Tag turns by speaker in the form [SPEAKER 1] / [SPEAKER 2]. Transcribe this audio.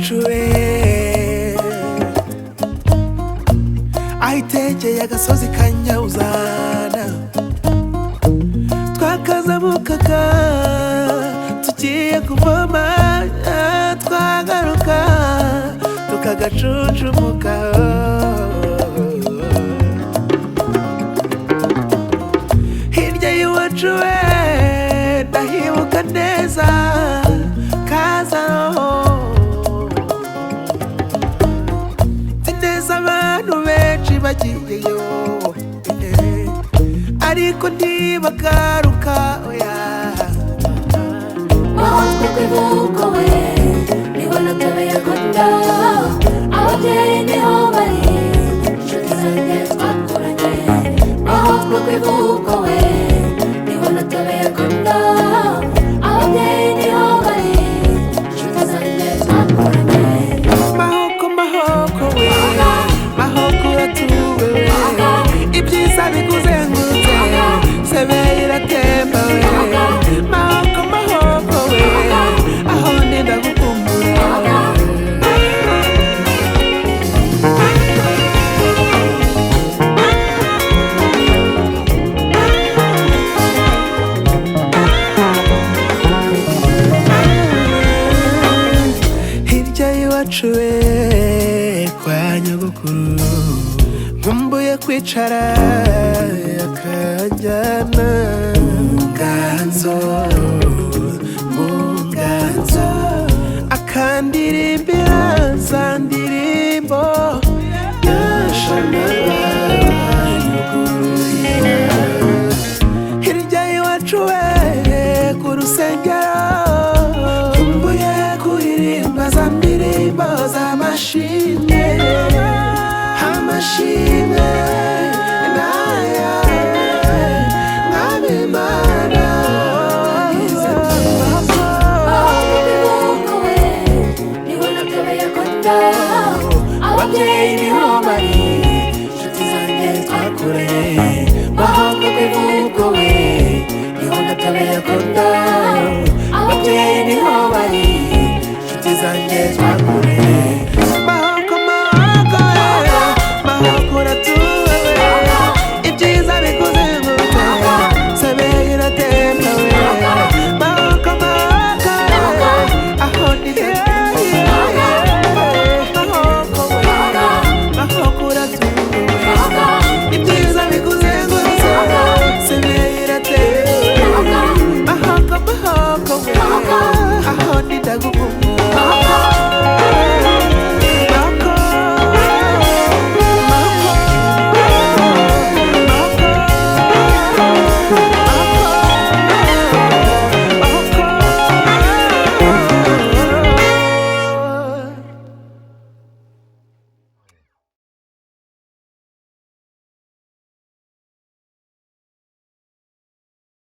[SPEAKER 1] iwacu ahitegeye agasozi ka Nyawuzana twakazamukaga tugiye kuvoma twagaruka tukagacunjumuka hirya y'iwacu ndahibuka neza Kazaro tineza abantu benshi bagiyeyo ariko ntibagaruka oya
[SPEAKER 2] MAHOKO kwivuko we niho natebeye kunda ababyeyi niho bari inshuti zanjye twakuranye MAHOKO kwivuko we niho natebeye kunda ababyeyi niho bari inshuti zanjye twakuranye
[SPEAKER 1] MAHOKO MAHOKO we MAHOKO uratuwe we ibyiza bikuzengurutse sebe iratemba we MAHOKO MAHOKO we aho ndenda gukumbura hirya y'iwacu kwa nyogokuru nkumbuye kwicara akajyana mu nganzo akandirimbira za ndirimbo yashanabanyuguruye hirya y'iwacu ku rusengero nkumbuye kuririmba za ndirimbo z'amashimwe amashimwe naya nk'abimana
[SPEAKER 2] MAHOKO we niho natebeye kunda ababyeyi niho bari inshuti zanjye twakuranye MAHOKO kwivuko we niho natebeye kunda ababyeyi niho bari inshuti zanjye twakuranye